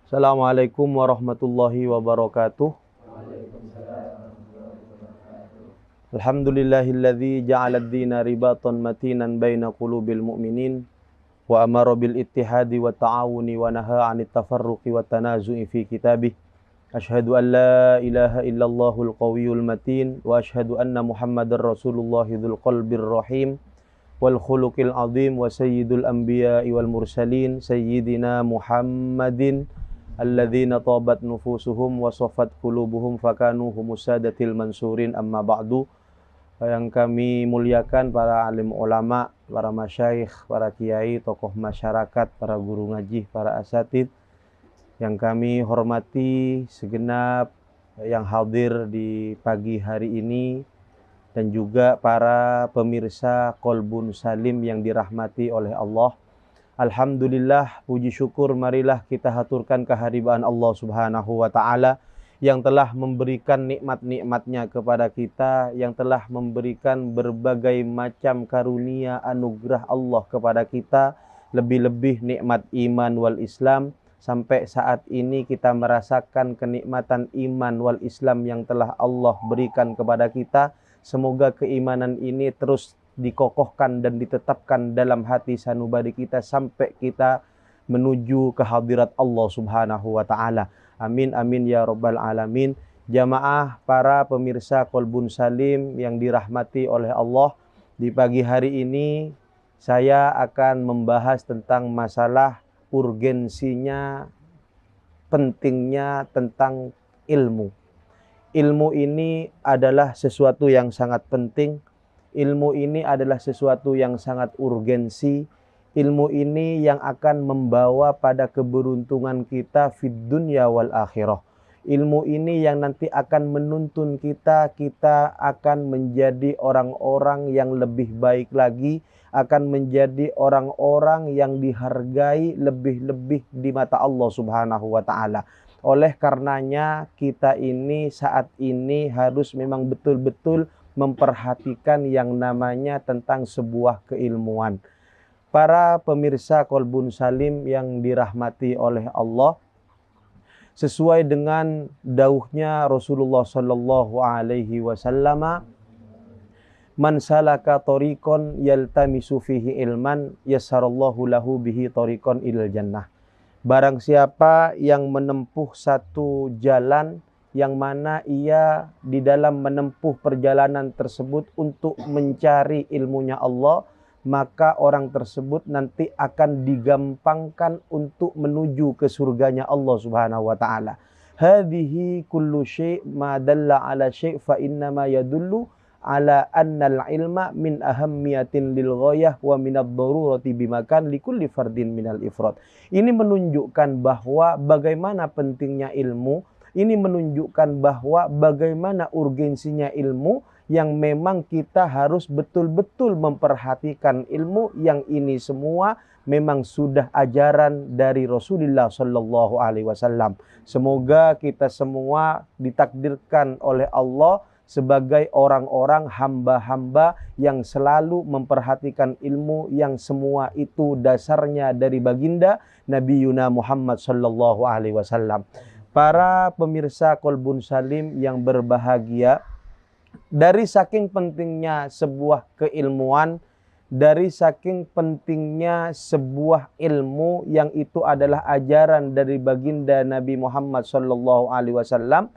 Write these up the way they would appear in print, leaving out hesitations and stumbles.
Assalamualaikum warahmatullahi wabarakatuh. Alhamdulillahilladzi ja'ala ad-dina ribatan matinan baina qulubil mu'minin wa amara bil ittihadi wa ta'awuni wa naha 'anit tafarruqi wa tanazu'i fi kitabih. Asyhadu an la ilaha illallahul qawiyyul matin wa asyhadu anna Muhammadar Rasulullahi dzul qalbir rahim wal khuluqil azim wa sayyidul anbiya'i wal mursalin sayyidina Muhammadin alladzina tabat nufusuhum wa safat qulubuhum fakanu humus sadatil mansurin, amma ba'du. Yang kami muliakan para alim ulama, para masyayikh, para kiai, tokoh masyarakat, para guru ngaji, para asatid, yang kami hormati segenap yang hadir di pagi hari ini, dan juga para pemirsa Qalbun Salim yang dirahmati oleh Allah. Alhamdulillah, puji syukur marilah kita haturkan kehadiran Allah Subhanahu wa ta'ala yang telah memberikan nikmat-nikmatnya kepada kita, yang telah memberikan berbagai macam karunia anugerah Allah kepada kita, lebih-lebih nikmat iman wal Islam. Sampai saat ini kita merasakan kenikmatan iman wal Islam yang telah Allah berikan kepada kita. Semoga keimanan ini terus dikokohkan dan ditetapkan dalam hati sanubari kita sampai kita menuju kehadirat Allah Subhanahu wa ta'ala. Amin amin ya rabbal alamin. Jamaah para pemirsa Qalbun Salim yang dirahmati oleh Allah, di pagi hari ini saya akan membahas tentang masalah urgensinya, pentingnya tentang ilmu. Ilmu ini adalah sesuatu yang sangat penting. Ilmu ini adalah sesuatu yang sangat urgensi. Ilmu ini yang akan membawa pada keberuntungan kita fid dunya wal akhirah. Ilmu ini yang nanti akan menuntun kita akan menjadi orang-orang yang lebih baik lagi, akan menjadi orang-orang yang dihargai lebih-lebih di mata Allah Subhanahu wa ta'ala. Oleh karenanya kita ini saat ini harus memang betul-betul memperhatikan yang namanya tentang sebuah keilmuan. Para pemirsa Qalbun Salim yang dirahmati oleh Allah, sesuai dengan dauhnya Rasulullah sallallahu alaihi wasallam, man salaka tariqan yaltamisu fihi ilman yassarallahu lahu bihi tariqan ilal jannah. Barang siapa yang menempuh satu jalan yang mana ia di dalam menempuh perjalanan tersebut untuk mencari ilmunya Allah, maka orang tersebut nanti akan digampangkan untuk menuju ke surganya Allah Subhanahu wa ta'ala. Hadhihi kullu syai' ma dalla ala syai' fa innama yadullu ala annal ilma min ahammiyatin lil ghayah wa minad darurati bimakan likulli fardin minal ifrat. Ini menunjukkan bahwa bagaimana pentingnya ilmu. Ini menunjukkan bahwa bagaimana urgensinya ilmu, yang memang kita harus betul-betul memperhatikan ilmu yang ini semua memang sudah ajaran dari Rasulullah sallallahu alaihi wasallam. Semoga kita semua ditakdirkan oleh Allah sebagai orang-orang hamba-hamba yang selalu memperhatikan ilmu yang semua itu dasarnya dari baginda Nabi Yuna Muhammad sallallahu alaihi wasallam. Para pemirsa Qalbun Salim yang berbahagia, dari saking pentingnya sebuah keilmuan, dari saking pentingnya sebuah ilmu yang itu adalah ajaran dari baginda Nabi Muhammad sallallahu alaihi wasallam,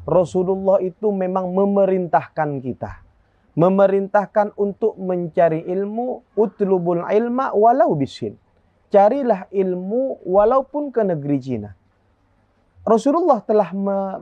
Rasulullah itu memang memerintahkan kita, memerintahkan untuk mencari ilmu. Utlubul ilma walau bisin. Carilah ilmu walaupun ke negeri Cina. Rasulullah telah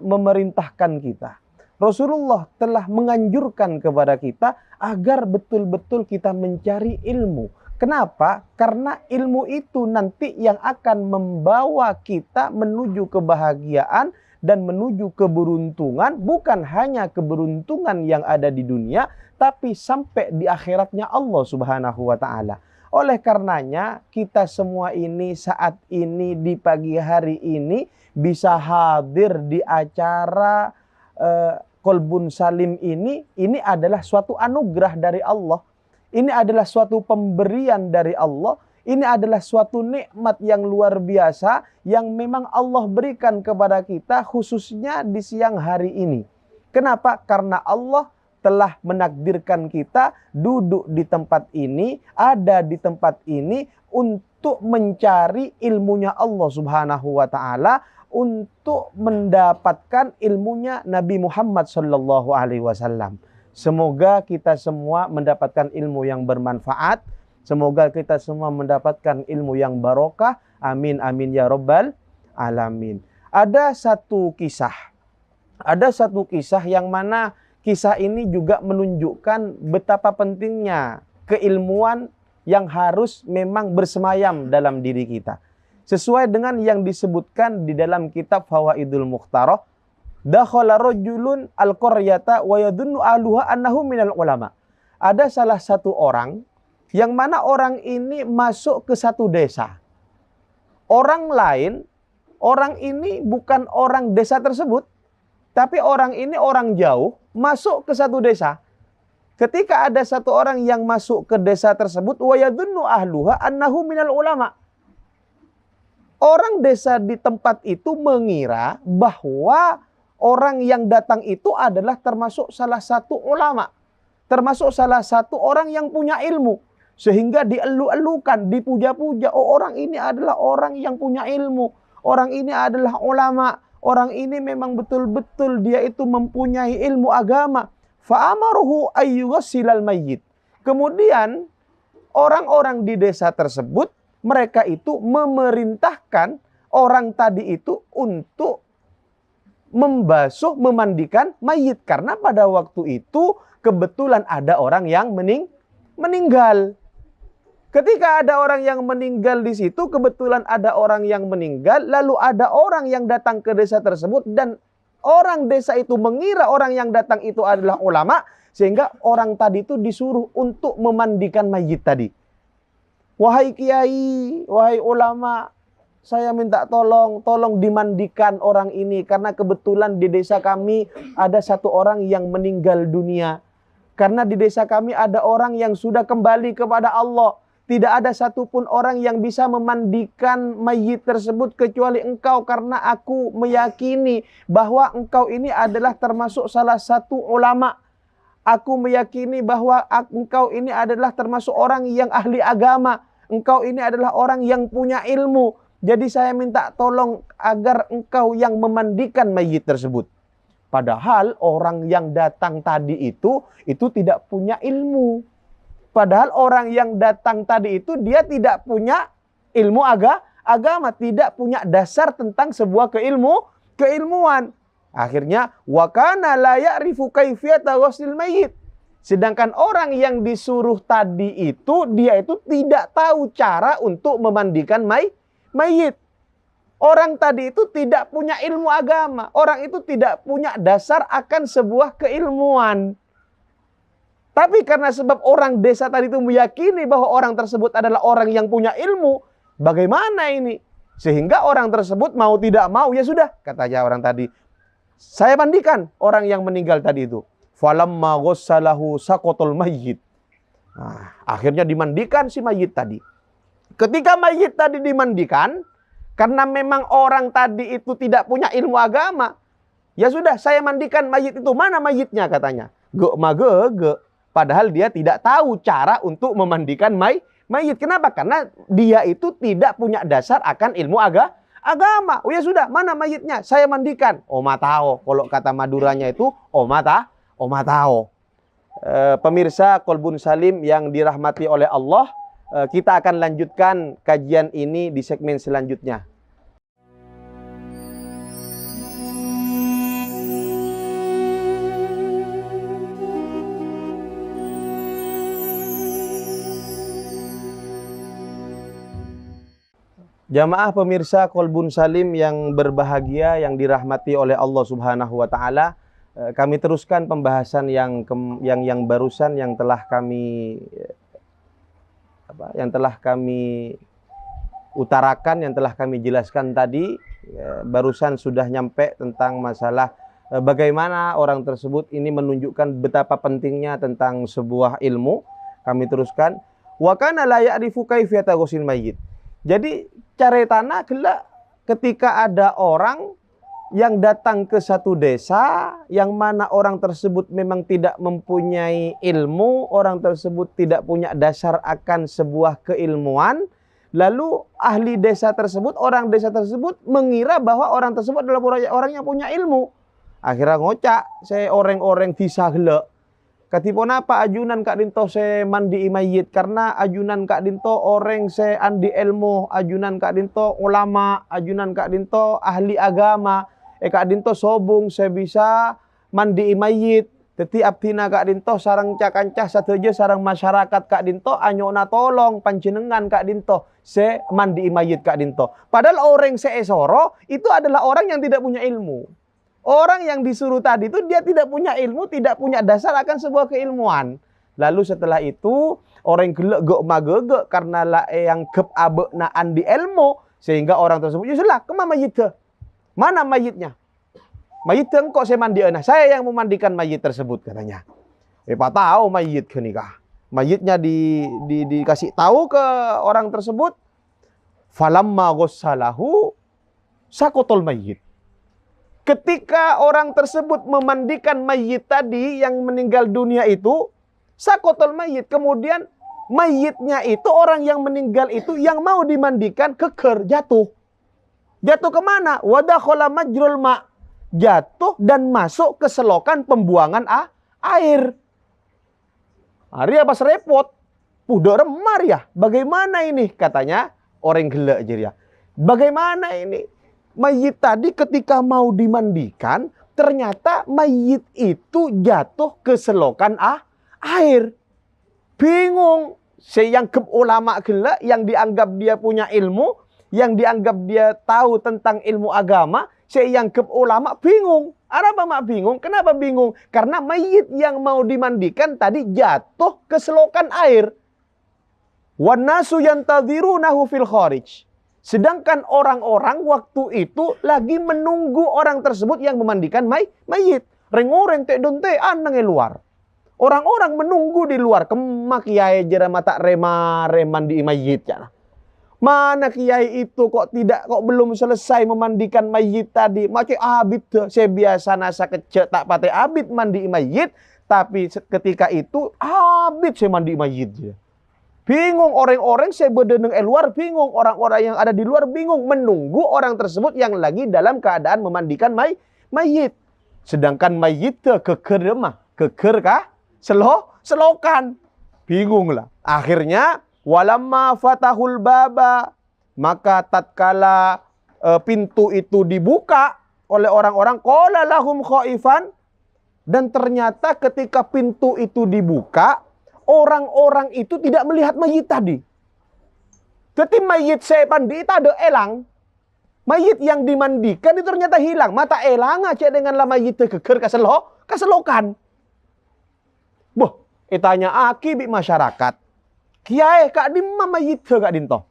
memerintahkan kita. Rasulullah telah menganjurkan kepada kita agar betul-betul kita mencari ilmu. Kenapa? Karena ilmu itu nanti yang akan membawa kita menuju kebahagiaan dan menuju keberuntungan. Bukan hanya keberuntungan yang ada di dunia, tapi sampai di akhiratnya Allah Subhanahu wa ta'ala. Oleh karenanya kita semua ini saat ini di pagi hari ini bisa hadir di acara Qalbun Salim ini adalah suatu anugerah dari Allah. Ini adalah suatu pemberian dari Allah Ini adalah suatu nikmat yang luar biasa yang memang Allah berikan kepada kita khususnya di siang hari ini. Kenapa? Karena Allah telah menakdirkan kita duduk di tempat ini, ada di tempat ini untuk mencari ilmunya Allah Subhanahu wa taala, untuk mendapatkan ilmunya Nabi Muhammad sallallahu alaihi wasallam. Semoga kita semua mendapatkan ilmu yang bermanfaat. Semoga kita semua mendapatkan ilmu yang barokah. Amin amin ya rabbal alamin. Ada satu kisah yang mana kisah ini juga menunjukkan betapa pentingnya keilmuan yang harus memang bersemayam dalam diri kita. Sesuai dengan yang disebutkan di dalam kitab Fawaidul Mukhtarah, dakhala rajulun al-qaryata wa yadhunnu ahluha annahu minal ulama. Ada salah satu orang yang mana orang ini masuk ke satu desa. Orang ini bukan orang desa tersebut, tapi orang ini orang jauh masuk ke satu desa. Ketika ada satu orang yang masuk ke desa tersebut, wa yadhunnu ahluha annahu minal ulama. Orang desa di tempat itu mengira bahwa orang yang datang itu adalah termasuk salah satu ulama, termasuk salah satu orang yang punya ilmu. Sehingga dielu-elukan, dipuja-puja. Oh, orang ini adalah orang yang punya ilmu. Orang ini adalah ulama. Orang ini memang betul-betul dia itu mempunyai ilmu agama. Fa'amaruhu ayyughassilal mayyit. Kemudian orang-orang di desa tersebut, mereka itu memerintahkan orang tadi itu untuk membasuh, memandikan mayit. Karena pada waktu itu kebetulan ada orang yang meninggal. Ketika ada orang yang meninggal di situ, kebetulan ada orang yang meninggal, lalu ada orang yang datang ke desa tersebut dan orang desa itu mengira orang yang datang itu adalah ulama, sehingga orang tadi itu disuruh untuk memandikan mayit tadi. Wahai kiai, wahai ulama, saya minta tolong dimandikan orang ini karena kebetulan di desa kami ada satu orang yang meninggal dunia. Karena di desa kami ada orang yang sudah kembali kepada Allah. Tidak ada satupun orang yang bisa memandikan mayit tersebut kecuali engkau. Karena aku meyakini bahwa engkau ini adalah termasuk salah satu ulama. Aku meyakini bahwa engkau ini adalah termasuk orang yang ahli agama. Engkau ini adalah orang yang punya ilmu. Jadi saya minta tolong agar engkau yang memandikan mayit tersebut. Padahal orang yang datang tadi itu tidak punya ilmu. Padahal orang yang datang tadi itu dia tidak punya ilmu agama, tidak punya dasar tentang sebuah keilmuan. Akhirnya wa kana la ya'rifu kaifiyata ghusl mayyit. Sedangkan orang yang disuruh tadi itu dia itu tidak tahu cara untuk memandikan mayit. Orang tadi itu tidak punya ilmu agama. Orang itu tidak punya dasar akan sebuah keilmuan. Tapi karena sebab orang desa tadi itu meyakini bahwa orang tersebut adalah orang yang punya ilmu, bagaimana ini? Sehingga orang tersebut mau tidak mau, ya sudah, katanya orang tadi, saya mandikan orang yang meninggal tadi itu. Falamma ghassalahu saqatul mayyit. Nah, akhirnya dimandikan si mayit tadi. Ketika mayit tadi dimandikan, karena memang orang tadi itu tidak punya ilmu agama, ya sudah, saya mandikan mayit itu. Mana mayitnya katanya? Ge. Padahal dia tidak tahu cara untuk memandikan mayit. Kenapa? Karena dia itu tidak punya dasar akan ilmu agama. Oh ya sudah, mana mayitnya? Saya mandikan. Omatao. Kalau kata Maduranya itu omatao. Pemirsa Kolbun Salim yang dirahmati oleh Allah, kita akan lanjutkan kajian ini di segmen selanjutnya. Jamaah pemirsa Kolbun Salim yang berbahagia, yang dirahmati oleh Allah Subhanahu wa taala, kami teruskan pembahasan yang barusan yang telah kami utarakan, yang telah kami jelaskan tadi. Barusan sudah nyampe tentang masalah bagaimana orang tersebut ini menunjukkan betapa pentingnya tentang sebuah ilmu. Kami teruskan. wa kana la ya'rifu kaifiyata ghuslil mayyit. Jadi caretana gelak ketika ada orang yang datang ke satu desa yang mana orang tersebut memang tidak mempunyai ilmu, orang tersebut tidak punya dasar akan sebuah keilmuan, lalu ahli desa tersebut, orang desa tersebut mengira bahwa orang tersebut adalah orang yang punya ilmu. Akhirnya ngocak, saya orang-orang bisa gelak. Katipun apa ajunan Kak Dinto se mandi mayit karena ajunan Kak Dinto orang se andi ilmu, ajunan Kak Dinto ulama, ajunan Kak Dinto ahli agama. Kak Dinto sobung saya bisa mandi mayit. Teti abdina Kak Dinto sarang cakancah sateja sarang masyarakat Kak Dinto anyona tolong panjenengan Kak Dinto se mandi mayit Kak Dinto. Padahal orang se esoro itu adalah orang yang tidak punya ilmu. Orang yang disuruh tadi itu dia tidak punya ilmu, tidak punya dasar akan sebuah keilmuan. Lalu setelah itu orang gelek gek magege karena lah yang kep abe na andi ilmu sehingga orang tersebut yusulah kemana mayitnya? Mana mayitnya? Mayitnya engkau saya mandi nah. Saya yang memandikan mayit tersebut katanya. Pak tahu mayit ke nikah. Mayitnya dikasih tahu ke orang tersebut. Falamma ghussalahu sakotol mayit. Ketika orang tersebut memandikan mayit tadi yang meninggal dunia itu, sakotol mayit. Kemudian mayitnya itu orang yang meninggal itu yang mau dimandikan keker jatuh. Jatuh kemana? Wadakhola majrul ma. Jatuh dan masuk ke selokan pembuangan air. Hari pas repot. Udah remar ya. Bagaimana ini? Katanya orang gelak jadi ya. Bagaimana ini? Mayit tadi ketika mau dimandikan, ternyata mayit itu jatuh ke selokan air. Bingung. Yang ke ulama gelak, yang dianggap dia punya ilmu, yang dianggap dia tahu tentang ilmu agama, yang ke ulama bingung. Apa mak bingung? Kenapa bingung? Karena mayit yang mau dimandikan tadi jatuh ke selokan air. Wan nasu yantadhirunahu fil kharij. Sedangkan orang-orang waktu itu lagi menunggu orang tersebut yang memandikan mayit. Reng-oreng tek donte anang luar. Orang-orang menunggu di luar. Kemak kiai jera mata mandi mayit ya. Mana kiai itu kok belum selesai memandikan mayit tadi. Macam abid saya biasa nasa kecek tak pakai abid mandi mayit, tapi ketika itu abid saya mandi mayit ya. Bingung orang-orang saya berdeneng luar bingung, orang-orang yang ada di luar bingung menunggu orang tersebut yang lagi dalam keadaan memandikan mayit. Sedangkan mayit keker mah, keker kah? Selokan. Bingung lah. Akhirnya walamma fatahul baba, maka tatkala pintu itu dibuka oleh orang-orang qala lahum khaifan, dan ternyata ketika pintu itu dibuka orang-orang itu tidak melihat mayit tadi. Jadi mayit saya mandi itu ada elang. Mayit yang dimandikan itu ternyata hilang. Mata elang aja dengan la mayit keker keselokan. Boh, itanya akibik masyarakat. Kiai kak dimma mayit kak dinto.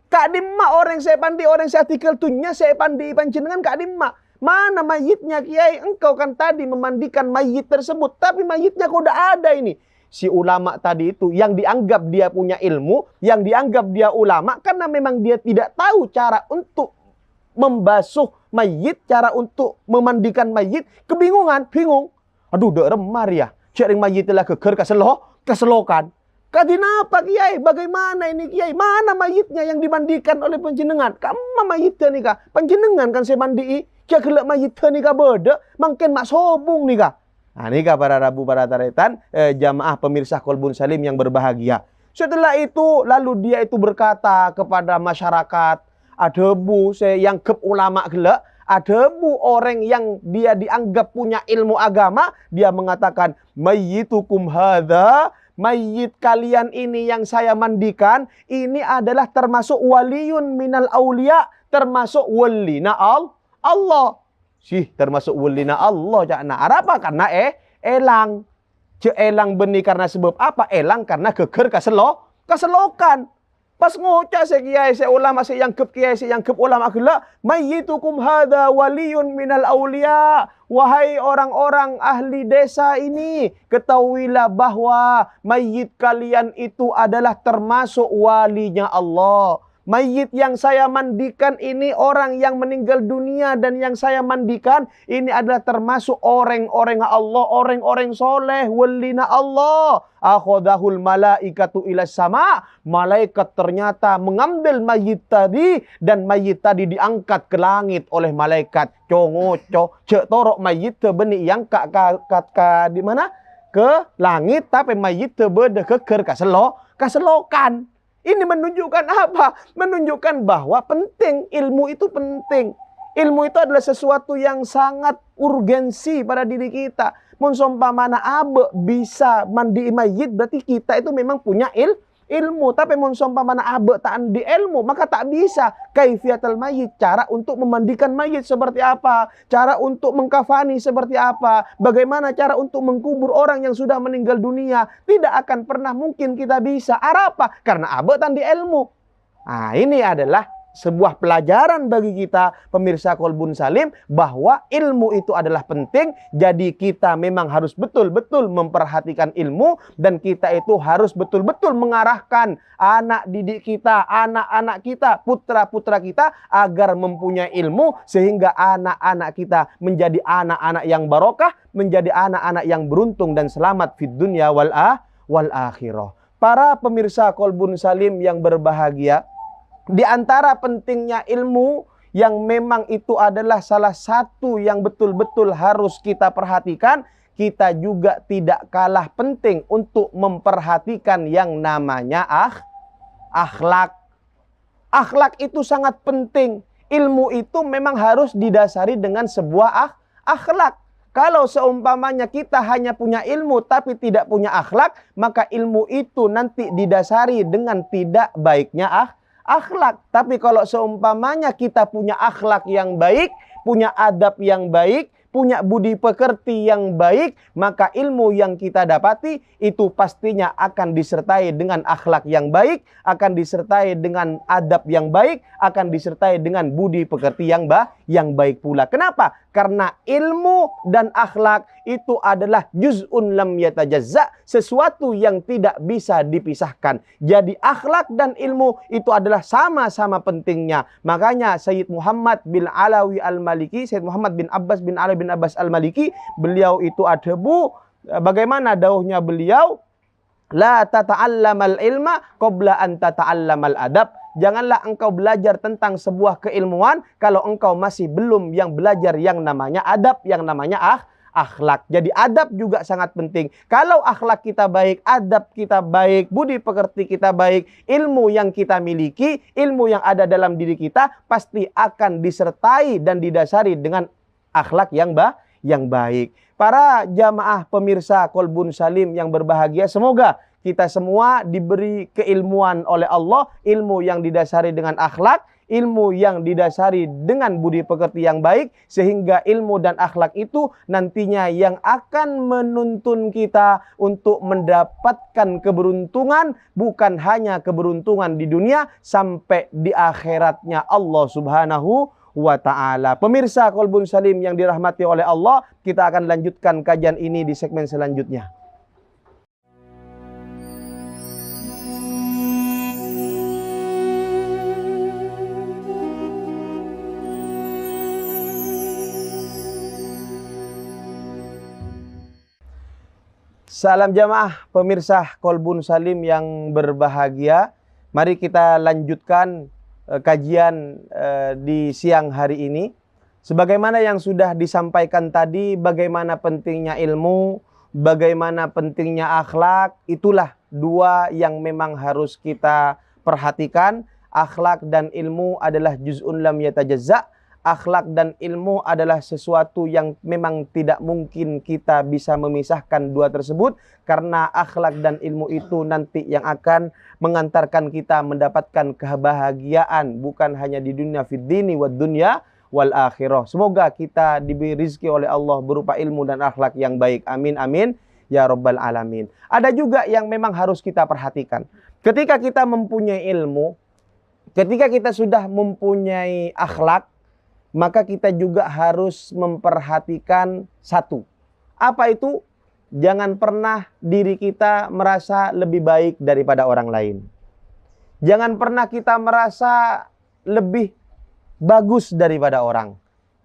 Kak dimma orang saya pandi, orang saya artikel tunya saya pandi panjenengan kak dimma. Mana mayitnya kiai? Engkau kan tadi memandikan mayit tersebut, tapi mayitnya kok udah ada ini. Si ulama tadi itu yang dianggap dia punya ilmu, yang dianggap dia ulama karena memang dia tidak tahu cara untuk membasuh mayit, cara untuk memandikan mayit, bingung. Aduh, udah remar ya. Cari mayit telah keker keselokan. Kenapa kiai? Bagaimana ini kiai? Mana mayitnya yang dimandikan oleh panjenengan? Kamu mayitnya nih kah? Panjenengan kan saya mandi. Kia gelak mayitnya nih kah beda? Mungkin mak sobung nih kah? Nah, ini kah para rabu para taretan jamaah pemirsa Kolbun Salim yang berbahagia. Setelah itu lalu dia itu berkata kepada masyarakat, ada bu yang ke ulama gelak, ada bu orang yang dia dianggap punya ilmu agama, dia mengatakan mayyitukum hadza, mayit kalian ini yang saya mandikan ini adalah termasuk waliyun minal aulia, termasuk walina Allah. Termasuk walina Allah cakna. Apa? Karena elang. Elang benih karena sebab apa? Elang karena geger keselokan. Pas ngocah se kiai se ulama se yang kep kiai se yang kep ulama gelak, mayyitukum hadza waliyun minal aulia Wahai orang-orang ahli desa ini, ketahuilah bahwa mayit kalian itu adalah termasuk walinya Allah. Mayit yang saya mandikan ini orang yang meninggal dunia, dan yang saya mandikan ini adalah termasuk orang-orang Allah, orang-orang soleh, walina Allah. Akhodahul malaikatu ilas sama. Malaikat ternyata mengambil mayit tadi, dan mayit tadi diangkat ke langit oleh malaikat. Congoco, cek torok mayit tebeni yang di mana? Ke langit, tapi mayit tebede keker kaselokan. Ini menunjukkan apa? Menunjukkan bahwa penting, ilmu itu penting. Ilmu itu adalah sesuatu yang sangat urgensi pada diri kita. Monsompamana abe bisa mandi mayit, berarti kita itu memang punya ilmu. Tapi monsompamana abe tak di ilmu, maka tak bisa. Kaifiatul mayit, cara untuk memandikan mayit seperti apa? Cara untuk mengkafani seperti apa? Bagaimana cara untuk mengkubur orang yang sudah meninggal dunia? Tidak akan pernah mungkin kita bisa. Apa? Karena abe tak di ilmu. Nah, ini adalah sebuah pelajaran bagi kita pemirsa Kolbun Salim, bahwa ilmu itu adalah penting. Jadi kita memang harus betul-betul memperhatikan ilmu, dan kita itu harus betul-betul mengarahkan anak didik kita, anak-anak kita, putra-putra kita agar mempunyai ilmu, sehingga anak-anak kita menjadi anak-anak yang barokah, menjadi anak-anak yang beruntung dan selamat fid dunya wal akhirah. Para pemirsa Kolbun Salim yang berbahagia, di antara pentingnya ilmu yang memang itu adalah salah satu yang betul-betul harus kita perhatikan, kita juga tidak kalah penting untuk memperhatikan yang namanya akhlak. Akhlak itu sangat penting. Ilmu itu memang harus didasari dengan sebuah akhlak. Kalau seumpamanya kita hanya punya ilmu tapi tidak punya akhlak, maka ilmu itu nanti didasari dengan tidak baiknya akhlak. Tapi kalau seumpamanya kita punya akhlak yang baik, punya adab yang baik, punya budi pekerti yang baik, maka ilmu yang kita dapati itu pastinya akan disertai dengan akhlak yang baik, akan disertai dengan adab yang baik, akan disertai dengan budi pekerti yang baik pula. Kenapa? Karena ilmu dan akhlak itu adalah juz'un lam yatajazza, sesuatu yang tidak bisa dipisahkan. Jadi akhlak dan ilmu itu adalah sama-sama pentingnya. Makanya Sayyid Muhammad bin Alawi Al-Maliki, Sayyid Muhammad bin Abbas bin Alawi bin Abbas Al-Maliki, beliau itu adbu, bagaimana dauhnya beliau? La tata'allamal ilma qabla an tata'allamal adab. Janganlah engkau belajar tentang sebuah keilmuan kalau engkau masih belum yang belajar yang namanya adab, yang namanya akhlak. Jadi adab juga sangat penting. Kalau akhlak kita baik, adab kita baik, budi pekerti kita baik, ilmu yang kita miliki, ilmu yang ada dalam diri kita pasti akan disertai dan didasari dengan akhlak yang baik. Para jamaah pemirsa Kolbun Salim yang berbahagia, semoga kita semua diberi keilmuan oleh Allah, ilmu yang didasari dengan akhlak, ilmu yang didasari dengan budi pekerti yang baik, sehingga ilmu dan akhlak itu nantinya yang akan menuntun kita untuk mendapatkan keberuntungan, bukan hanya keberuntungan di dunia, sampai di akhiratnya Allah Subhanahu wa ta'ala. Pemirsa Kolbun Salim yang dirahmati oleh Allah, kita akan lanjutkan kajian ini di segmen selanjutnya. Salam jamaah pemirsa Kolbun Salim yang berbahagia. Mari kita lanjutkan kajian di siang hari ini. Sebagaimana yang sudah disampaikan tadi, bagaimana pentingnya ilmu, bagaimana pentingnya akhlak, itulah dua yang memang harus kita perhatikan. Akhlak dan ilmu adalah juz'un lam yatajazza. Akhlak dan ilmu adalah sesuatu yang memang tidak mungkin kita bisa memisahkan dua tersebut, karena akhlak dan ilmu itu nanti yang akan mengantarkan kita mendapatkan kebahagiaan bukan hanya di dunia fid dini wad dunya wal akhirah. Semoga kita diberi rezeki oleh Allah berupa ilmu dan akhlak yang baik. Amin amin ya rabbal alamin. Ada juga yang memang harus kita perhatikan. Ketika kita mempunyai ilmu, ketika kita sudah mempunyai akhlak, maka kita juga harus memperhatikan satu. Apa itu? Jangan pernah diri kita merasa lebih baik daripada orang lain. Jangan pernah kita merasa lebih bagus daripada orang.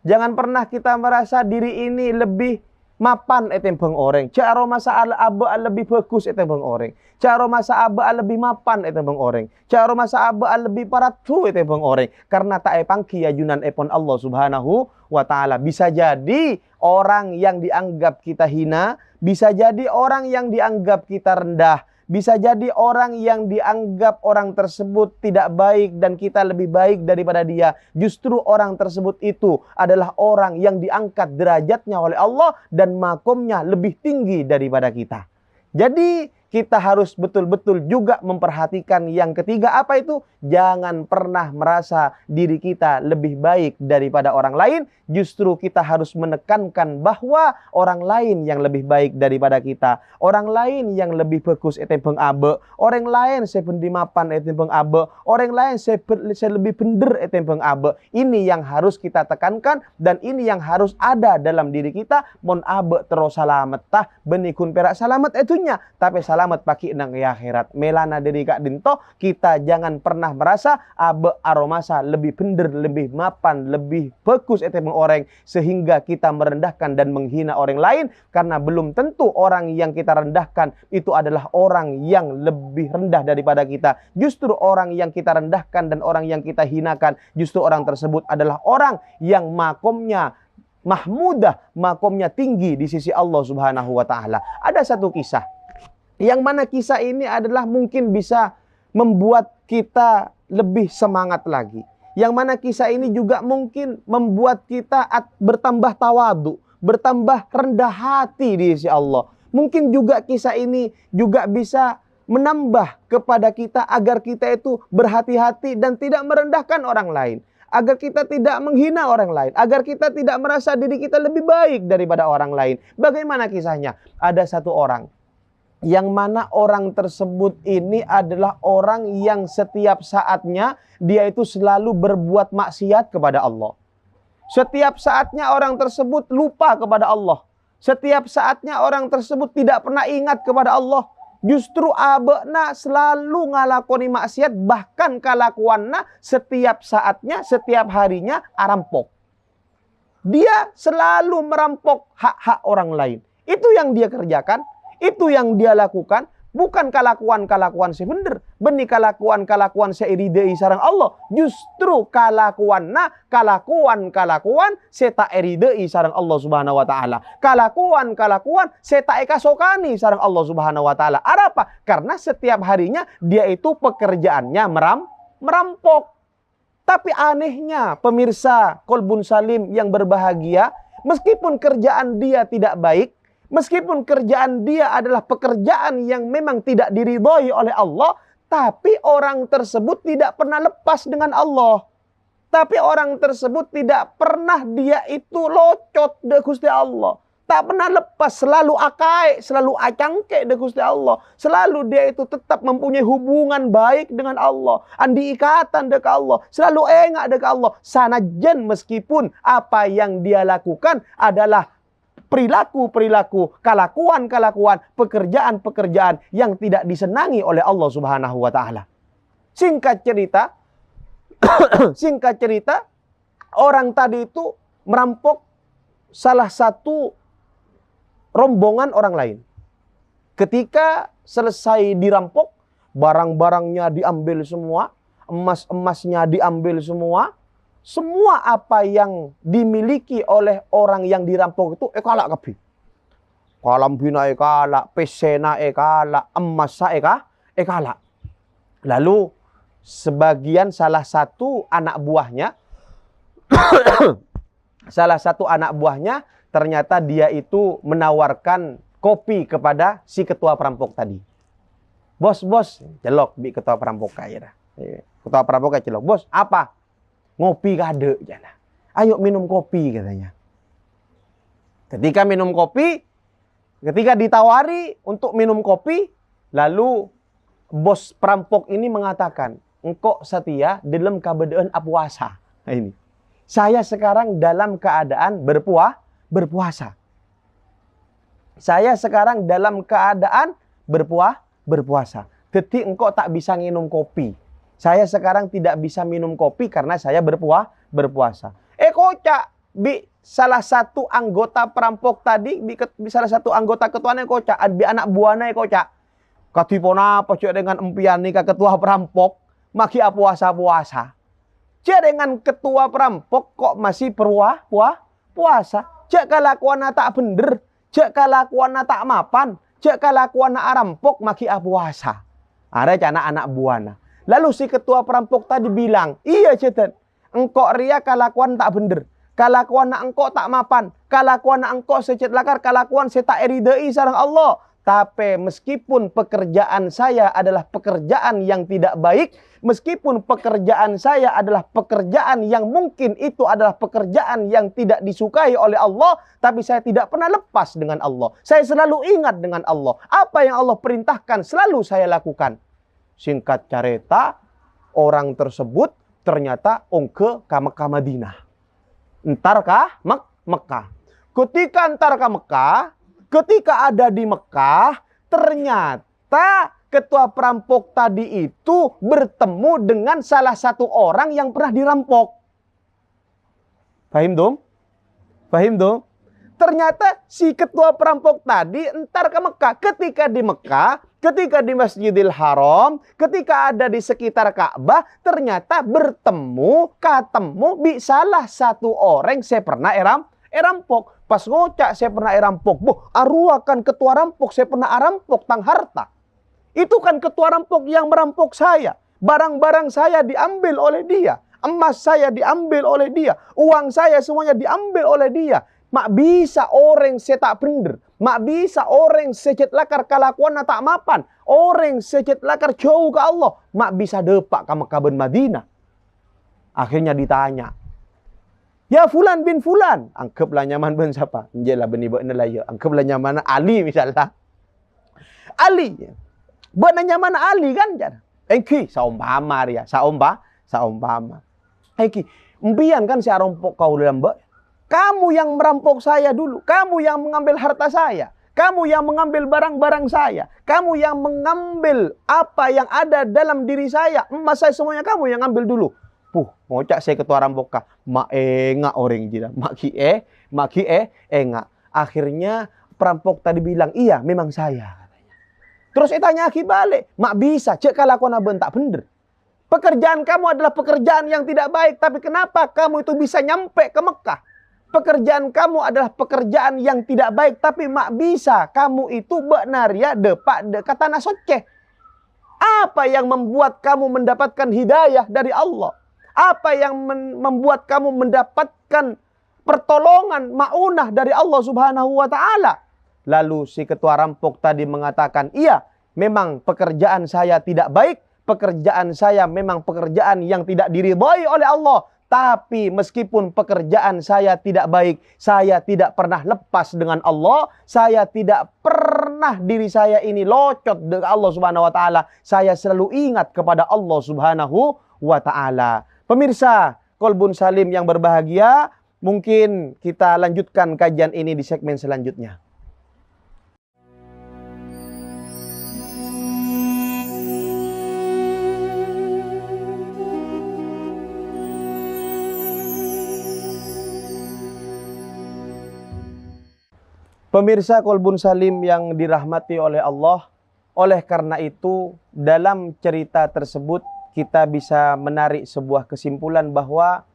Jangan pernah kita merasa diri ini lebih mapan etembang orang. Cara masa aba lebih bagus etembang orang. Cara masa aba lebih mapan etembang orang. Cara masa aba lebih paratu etembang orang. Karena tak pangki ajunan epon Allah Subhanahu wa taala. Bisa jadi orang yang dianggap kita hina, bisa jadi orang yang dianggap kita rendah, bisa jadi orang yang dianggap orang tersebut tidak baik dan kita lebih baik daripada dia. Justru orang tersebut itu adalah orang yang diangkat derajatnya oleh Allah dan makomnya lebih tinggi daripada kita. Jadi kita harus betul-betul juga memperhatikan yang ketiga. Apa itu? Jangan pernah merasa diri kita lebih baik daripada orang lain. Justru kita harus menekankan bahwa orang lain yang lebih baik daripada kita. Orang lain yang lebih bagus etembang abe. Orang lain sebendi mapan etembang abe. Orang lain lebih bener etembang abe. Ini yang harus kita tekankan dan ini yang harus ada dalam diri kita. Mon abe terus salamet tah benikun perak salamet etunya. Tapi selamat pagi nang akhirat. Melana diri kak dinto, kita jangan pernah merasa abe aromasa lebih bener, lebih mapan, lebih bagus etembang orang sehingga kita merendahkan dan menghina orang lain, karena belum tentu orang yang kita rendahkan itu adalah orang yang lebih rendah daripada kita. Justru orang yang kita rendahkan dan orang yang kita hinakan, justru orang tersebut adalah orang yang makomnya mahmudah, makomnya tinggi di sisi Allah Subhanahu wa taala. Ada satu kisah yang mana kisah ini adalah mungkin bisa membuat kita lebih semangat lagi. Yang mana kisah ini juga mungkin membuat kita bertambah tawadu, bertambah rendah hati di sisi Allah. Mungkin juga kisah ini juga bisa menambah kepada kita agar kita itu berhati-hati dan tidak merendahkan orang lain. Agar kita tidak menghina orang lain. Agar kita tidak merasa diri kita lebih baik daripada orang lain. Bagaimana kisahnya? Ada satu orang yang mana orang tersebut ini adalah orang yang setiap saatnya dia itu selalu berbuat maksiat kepada Allah. Setiap saatnya orang tersebut lupa kepada Allah. Setiap saatnya orang tersebut tidak pernah ingat kepada Allah. Justru abena selalu ngalakoni maksiat, bahkan kalakuanna setiap saatnya, setiap harinya rampok. Dia selalu merampok hak-hak orang lain. Itu yang dia kerjakan. Itu yang dia lakukan, bukan kalakuan-kalakuan sebener, benih kalakuan-kalakuan seiridei sarang Allah. Justru kalakuan seta eridei sarang Allah Subhanahu wa taala. Kalakuan seta ekasokani sarang Allah Subhanahu wa taala. Apa? Karena setiap harinya dia itu pekerjaannya merampok. Tapi anehnya pemirsa Kolbun Salim yang berbahagia, meskipun kerjaan dia tidak baik, meskipun kerjaan dia adalah pekerjaan yang memang tidak diridhoi oleh Allah, tapi orang tersebut tidak pernah lepas dengan Allah. Tapi orang tersebut tidak pernah dia itu locot de Gusti Allah. Tak pernah lepas, selalu akai, selalu acangke de Gusti Allah. Selalu dia itu tetap mempunyai hubungan baik dengan Allah. Andi ikatan dek Allah, selalu engak dek Allah. Sanajan meskipun apa yang dia lakukan adalah perilaku-perilaku, kalakuan-kalakuan, pekerjaan-pekerjaan yang tidak disenangi oleh Allah Subhanahu wa taala. Singkat cerita, orang tadi itu merampok salah satu rombongan orang lain. Ketika selesai dirampok, barang-barangnya diambil semua, emas-emasnya diambil semua. Semua apa yang dimiliki oleh orang yang dirampok itu kalak kabeh. Kalambina kalak, pesena kalak, emas kalak. Lalu sebagian salah satu anak buahnya ternyata dia itu menawarkan kopi kepada si ketua perampok tadi. Bos, celok bi ketua perampok kaya dah. Ketua perampok celok. Bos, apa? Ngopi kade jana. Ayo minum kopi katanya. Ketika minum kopi, ketika ditawari untuk minum kopi, lalu bos perampok ini mengatakan, engkau setia dalam keadaan puasa. Nah ini. Saya sekarang dalam keadaan berpuasa. Saya sekarang dalam keadaan berpuasa. Detik engkau tak bisa minum kopi. Saya sekarang tidak bisa minum kopi karena saya berpuasa. Kocak, salah satu anggota perampok tadi, salah satu anggota ketuanya kocak, anak buahnya kocak. Katipona apa cek dengan empian nikah ketua perampok, maki puasa. Cek dengan ketua perampok kok masih puasa. Cek kelakuan tak bener, cek kelakuan tak mapan, cek kelakuan arampok maki puasa. Ada anak buana. Lalu si ketua perampok tadi bilang, iya cetet, engkau ria kelakuan tak bener. Kelakuan engkau tak mapan. Kelakuan engkau secet lakar. Kelakuan saya tak eridai sarang Allah. Tapi meskipun pekerjaan saya adalah pekerjaan yang tidak baik, meskipun pekerjaan saya adalah pekerjaan yang mungkin itu adalah pekerjaan yang tidak disukai oleh Allah, tapi saya tidak pernah lepas dengan Allah. Saya selalu ingat dengan Allah. Apa yang Allah perintahkan selalu saya lakukan. Singkat cerita, orang tersebut ternyata ke Mekah Madinah. Entar kah Mekah. Ketika entar ke Mekah, ketika ada di Mekah, ternyata ketua perampok tadi itu bertemu dengan salah satu orang yang pernah dirampok. Paham dong? Paham dong? Ternyata si ketua perampok tadi entar ke Mekah. Ketika di Mekah, ketika di Masjidil Haram, ketika ada di sekitar Ka'bah, ternyata ketemu di salah satu orang saya pernah rampok. Pas ngocak saya pernah rampok. Aruakan ketua rampok saya pernah rampok tang harta. Itu kan ketua rampok yang merampok saya. Barang-barang saya diambil oleh dia. Emas saya diambil oleh dia. Uang saya semuanya diambil oleh dia. Mak bisa orang saya tak bener. Mak bisa orang secet lakar kelakuan tak mapan. Orang secet lakar jauh ke Allah. Mak bisa depak ke Mekah bin Madinah. Akhirnya ditanya. Ya Fulan bin Fulan. Anggaplah nyaman bin siapa? Jelah bin ibu nelayan. Anggaplah nyaman Ali misalnya. Ali. Buat nyaman Ali kan? Engki. Saumpama dia. Saumpama. Engki. Empian kan si arompok kau dalam mbak. Kamu yang merampok saya dulu. Kamu yang mengambil harta saya. Kamu yang mengambil barang-barang saya. Kamu yang mengambil apa yang ada dalam diri saya. Emas saya semuanya kamu yang ambil dulu. Ngocak saya ketua rampok kah. Mak enggak orang jida. Mak enggak. Akhirnya perampok tadi bilang, iya memang saya. Katanya. Terus tanya aki balik. Mak bisa. Cek kelakuan abang tak bener. Pekerjaan kamu adalah pekerjaan yang tidak baik. Tapi kenapa kamu itu bisa nyampe ke Mekah? Pekerjaan kamu adalah pekerjaan yang tidak baik. Tapi mak bisa. Kamu itu benar ya depak kata nasoceh. Apa yang membuat kamu mendapatkan hidayah dari Allah? Apa yang membuat kamu mendapatkan pertolongan ma'unah dari Allah Subhanahu wa ta'ala? Lalu si ketua rampok tadi mengatakan, iya memang pekerjaan saya tidak baik. Pekerjaan saya memang pekerjaan yang tidak diridhai oleh Allah. Tapi meskipun pekerjaan saya tidak baik, saya tidak pernah lepas dengan Allah. Saya tidak pernah diri saya ini locot dengan Allah Subhanahu wa ta'ala. Saya selalu ingat kepada Allah Subhanahu wa ta'ala. Pemirsa Kolbun Salim yang berbahagia, mungkin kita lanjutkan kajian ini di segmen selanjutnya. Pemirsa Kolbun Salim yang dirahmati oleh Allah, oleh karena itu dalam cerita tersebut kita bisa menarik sebuah kesimpulan bahwa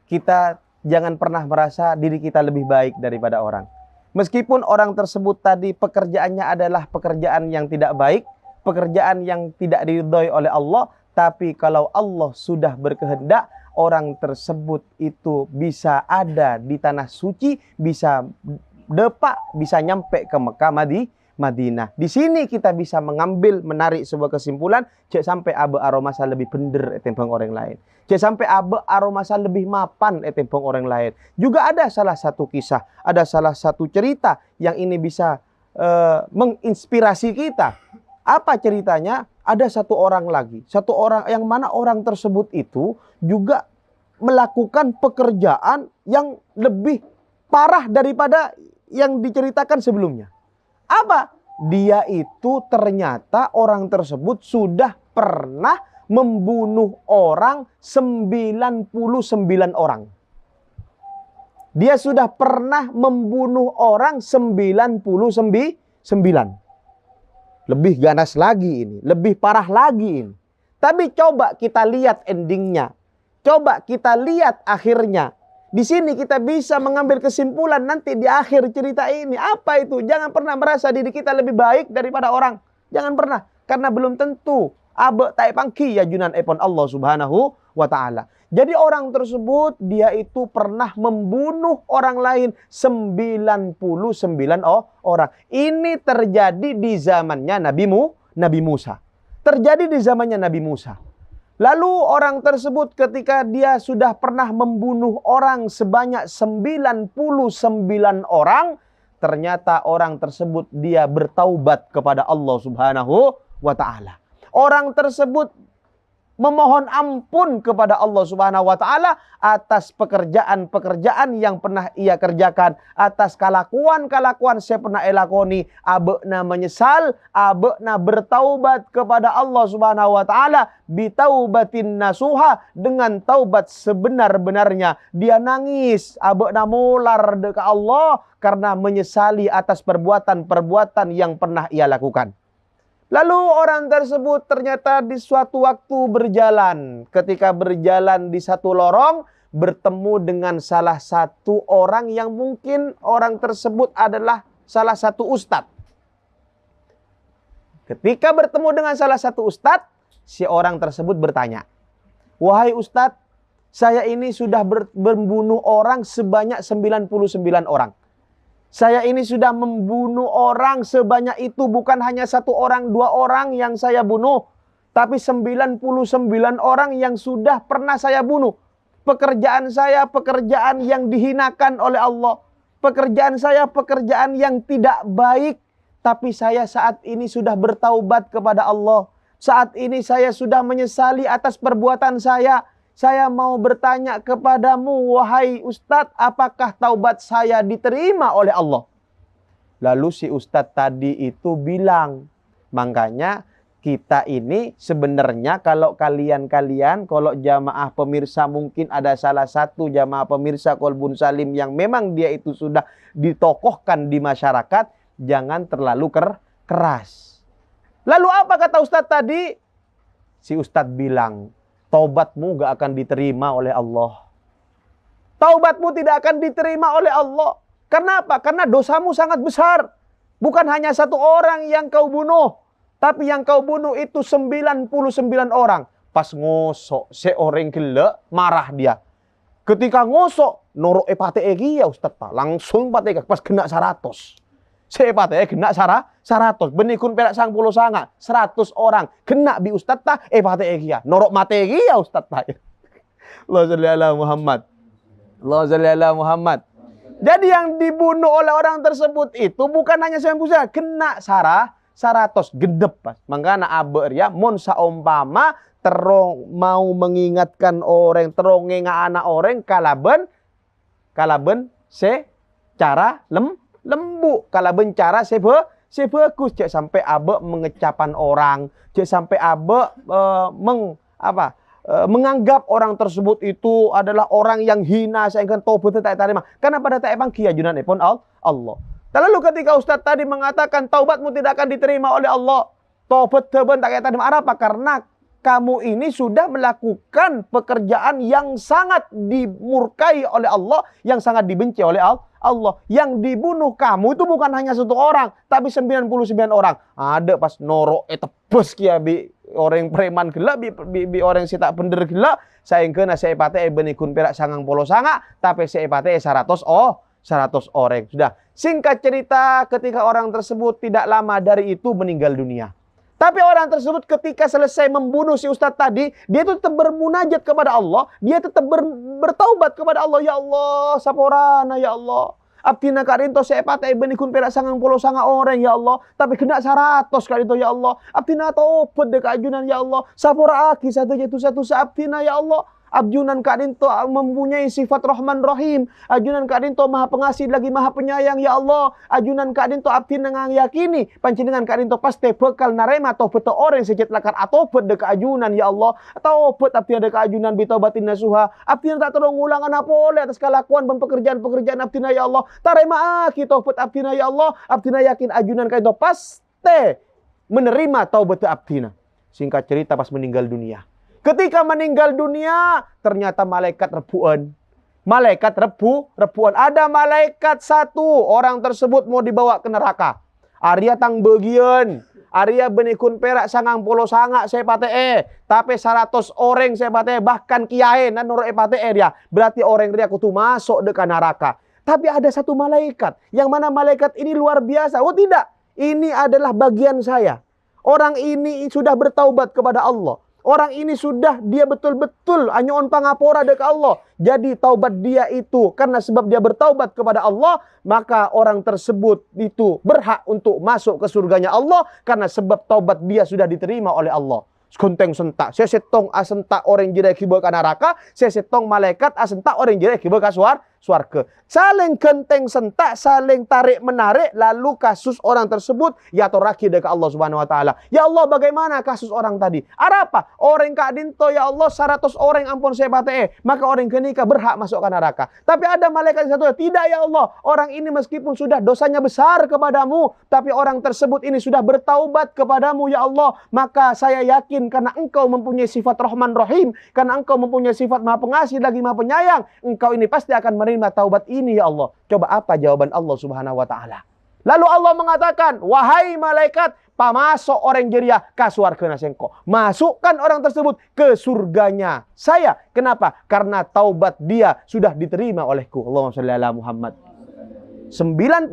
kita jangan pernah merasa diri kita lebih baik daripada orang. Meskipun orang tersebut tadi pekerjaannya adalah pekerjaan yang tidak baik, pekerjaan yang tidak diridhai oleh Allah, tapi kalau Allah sudah berkehendak, orang tersebut itu bisa ada di tanah suci, bisa depak, bisa nyampe ke Mekah Madinah. Di sini kita bisa menarik sebuah kesimpulan, cek sampai abe aromasa lebih bener tembang orang lain. Cek sampai abe aromasa lebih mapan tembang orang lain. Juga ada salah satu kisah, ada salah satu cerita yang ini bisa menginspirasi kita. Apa ceritanya? Ada satu orang lagi, satu orang yang mana orang tersebut itu juga melakukan pekerjaan yang lebih parah daripada yang diceritakan sebelumnya. Apa? Dia itu ternyata orang tersebut sudah pernah membunuh orang 99 orang. Dia sudah pernah membunuh orang 99. Lebih ganas lagi ini, lebih parah lagi ini. Tapi coba kita lihat endingnya. Coba kita lihat akhirnya. Di sini kita bisa mengambil kesimpulan nanti di akhir cerita ini. Apa itu? Jangan pernah merasa diri kita lebih baik daripada orang. Jangan pernah. Karena belum tentu. Abe tai pangki ya junan epon Allah subhanahu wa ta'ala. Jadi orang tersebut dia itu pernah membunuh orang lain 99 orang. Ini terjadi di zamannya Nabi Musa. Terjadi di zamannya Nabi Musa. Lalu orang tersebut ketika dia sudah pernah membunuh orang sebanyak 99 orang, ternyata orang tersebut dia bertaubat kepada Allah subhanahu wa ta'ala. Orang tersebut memohon ampun kepada Allah subhanahu wa ta'ala atas pekerjaan-pekerjaan yang pernah ia kerjakan, atas kelakuan-kelakuan saya pernah elakoni. Abekna menyesal, abekna bertaubat kepada Allah subhanahu wa ta'ala bitaubatin nasuha, dengan taubat sebenar-benarnya. Dia nangis, abekna molar dekat Allah karena menyesali atas perbuatan-perbuatan yang pernah ia lakukan. Lalu orang tersebut ternyata di suatu waktu berjalan. Ketika berjalan di satu lorong, bertemu dengan salah satu orang yang mungkin orang tersebut adalah salah satu ustadz. Ketika bertemu dengan salah satu ustadz, si orang tersebut bertanya, "Wahai ustadz, saya ini sudah membunuh orang sebanyak 99 orang. Saya ini sudah membunuh orang sebanyak itu, bukan hanya 1 orang, 2 orang yang saya bunuh, tapi 99 orang yang sudah pernah saya bunuh. Pekerjaan saya pekerjaan yang dihinakan oleh Allah. Pekerjaan saya pekerjaan yang tidak baik, tapi saya saat ini sudah bertaubat kepada Allah. Saat ini saya sudah menyesali atas perbuatan saya. Saya mau bertanya kepadamu, wahai Ustadz, apakah taubat saya diterima oleh Allah?" Lalu si Ustadz tadi itu bilang, makanya kita ini sebenarnya kalau kalian-kalian, kalau jamaah pemirsa mungkin ada salah satu jamaah pemirsa Kolbun Salim yang memang dia itu sudah ditokohkan di masyarakat, jangan terlalu keras. Lalu apa kata Ustadz tadi? Si Ustadz bilang, taubatmu gak akan diterima oleh Allah. Taubatmu tidak akan diterima oleh Allah. Kenapa? Karena dosamu sangat besar. Bukan hanya 1 orang yang kau bunuh, tapi yang kau bunuh itu 99 orang. Pas ngosok seorang gila, marah dia. Ketika ngosok, norok epate egi ya Ustaz, langsung pate pas kena 100. Sepate kena 100. Benikun perak sang puluh sanga 100 orang kena bi Ustaz ta epate egi ya. Norok mate egi ya Ustaz ta. Allahumma shalli ala Muhammad. Allahumma shalli ala Muhammad. Jadi yang dibunuh oleh orang tersebut itu bukan hanya 99, kena 100 gedep pas. Mangkana aber ya mun saumpama terong mau mengingatkan orang, terong ngenga anak orang kalaben secara lembu, kalaben cara sebagus, cek sampai abe mengecapan orang, cek sampai abe menganggap orang tersebut itu adalah orang yang hina sehingga taubat tak terima. Karena pada tak emang kiajunan pun Allah. Lalu ketika Ustaz tadi mengatakan taubatmu tidak akan diterima oleh Allah, taubat tak terima, apa? Karena kamu ini sudah melakukan pekerjaan yang sangat dimurkai oleh Allah, yang sangat dibenci oleh Allah. Yang dibunuh kamu itu bukan hanya 1 orang, tapi 99 orang. Ada pas norok tebus kia bi orang preman gila, bi orang si tak bener gila, saengkeun seepate benikun perak sangang polo sanga, tapi seepate 100 orang. Sudah. Singkat cerita, ketika orang tersebut tidak lama dari itu meninggal dunia. Tapi orang tersebut ketika selesai membunuh si Ustadz tadi, dia itu tetap bermunajat kepada Allah. Dia tetap bertaubat kepada Allah. Ya Allah, saporana ya Allah. Abdina karinto seepate benikun perak sangang puluh sanga orang ya Allah. Tapi kena 100 kali itu ya Allah. Abdina taubat dek ajunan ya Allah. Sapora aki satu abdina ya Allah. Ajunan kadinto mempunyai sifat Rahman Rahim. Ajunan kadinto maha pengasih lagi maha penyayang ya Allah. Ajunan kadinto abdi nengang yakini panjenengan kadinto pasti bekal narema atau beto orang sejat lakar atau deka ajunan ya Allah. Atau bet abdi deka ajunan bitaubatin nasuha. Abdi tak terung ulangan apa oleh atas kelakuan dan pekerjaan abdi ya Allah. Tarema kita bet abdi ya Allah. Abdi yakin ajunan kadinto pasti menerima taubat abdina. Singkat cerita pas meninggal dunia. Ketika meninggal dunia, ternyata malaikat rebuan. Malaikat rebuan. Ada malaikat satu, orang tersebut mau dibawa ke neraka. Arya tang bagian. Arya benikun perak sangang polo sanga saya pate tapi 100 orang saya pate bahkan kiai nan nurut pate dia. Berarti orang dia kutu masuk ke neraka. Tapi ada satu malaikat, yang mana malaikat ini luar biasa. Oh tidak, ini adalah bagian saya. Orang ini sudah bertaubat kepada Allah. Orang ini sudah dia betul-betul anyon pangapora dek Allah. Jadi taubat dia itu karena sebab dia bertaubat kepada Allah, maka orang tersebut itu berhak untuk masuk ke surganya Allah karena sebab taubat dia sudah diterima oleh Allah. Konteng sentak, saya setong asentak orang jirai kiba ke neraka, saya setong malaikat asentak orang jirai kiba ke suarga. Saling kenteng sentak, saling tarik menarik, lalu kasus orang tersebut ya toraki dekat Allah Subhanahu Wa Taala. Ya Allah, bagaimana kasus orang tadi? Ada apa? Orang kadinto ya Allah 100 orang ampun saya bate, maka orang kenika berhak masuk ke neraka. Tapi ada malaikat satu, tidak ya Allah, orang ini meskipun sudah dosanya besar kepadamu, tapi orang tersebut ini sudah bertaubat kepadamu ya Allah, maka saya yakin karena engkau mempunyai sifat Rahman Rahim, karena engkau mempunyai sifat maha pengasih lagi maha penyayang, engkau ini pasti akan menerima taubat ini ya Allah. Coba apa jawaban Allah Subhanahu Wa Taala? Lalu Allah mengatakan, wahai malaikat, pamasok orang jeria ke surga nasengko. Masukkan orang tersebut ke surganya saya. Kenapa? Karena taubat dia sudah diterima olehku. Allahumma shalli ala Muhammad. 99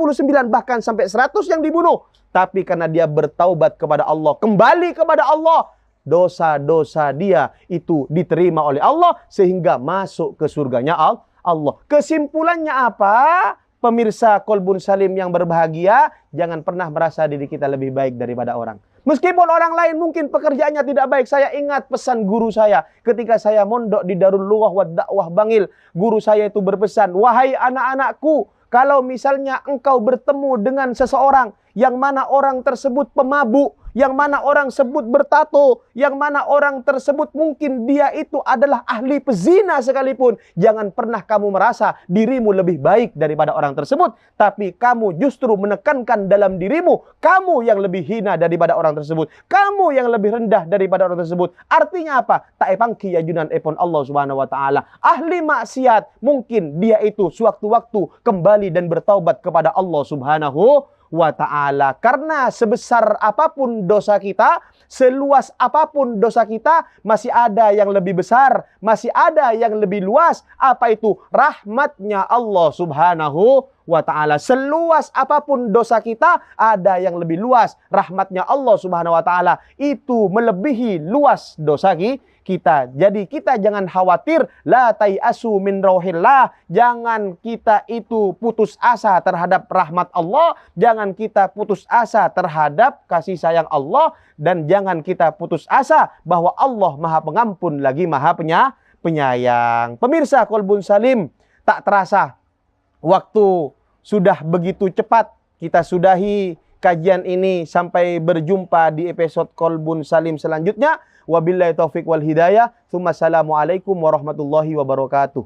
bahkan sampai 100 yang dibunuh. Tapi karena dia bertaubat kepada Allah, kembali kepada Allah, dosa-dosa dia itu diterima oleh Allah sehingga masuk ke surganya Allah. Kesimpulannya apa? Pemirsa Kolbun Salim yang berbahagia, jangan pernah merasa diri kita lebih baik daripada orang. Meskipun orang lain mungkin pekerjaannya tidak baik. Saya ingat pesan guru saya ketika saya mondok di Darul Lughah wa Dakwah Bangil. Guru saya itu berpesan, wahai anak-anakku, kalau misalnya engkau bertemu dengan seseorang yang mana orang tersebut pemabuk, yang mana orang tersebut bertato, yang mana orang tersebut mungkin dia itu adalah ahli pezina sekalipun, jangan pernah kamu merasa dirimu lebih baik daripada orang tersebut, tapi kamu justru menekankan dalam dirimu, kamu yang lebih hina daripada orang tersebut, kamu yang lebih rendah daripada orang tersebut. Artinya apa? Ta'epangki yajunan epon Allah Subhanahu Wa Taala. Ahli maksiat mungkin dia itu sewaktu-waktu kembali dan bertaubat kepada Allah Subhanahu Wa Ta'ala. Karena sebesar apapun dosa kita, seluas apapun dosa kita, masih ada yang lebih besar, masih ada yang lebih luas. Apa itu? Rahmatnya Allah Subhanahu Wa Ta'ala. Seluas apapun dosa kita, ada yang lebih luas. Rahmatnya Allah Subhanahu Wa Ta'ala itu melebihi luas dosa kita. Jadi kita jangan khawatir, la tayasu min rauhillah. Jangan kita itu putus asa terhadap rahmat Allah, jangan kita putus asa terhadap kasih sayang Allah, dan jangan kita putus asa bahwa Allah Maha Pengampun lagi Maha Penyayang. Pemirsa Kolbun Salim, tak terasa waktu sudah begitu cepat. Kita sudahi kajian ini, sampai berjumpa di episode Kolbun Salim selanjutnya. Wabillahi taufiq wal hidayah. Assalamualaikum warahmatullahi wabarakatuh.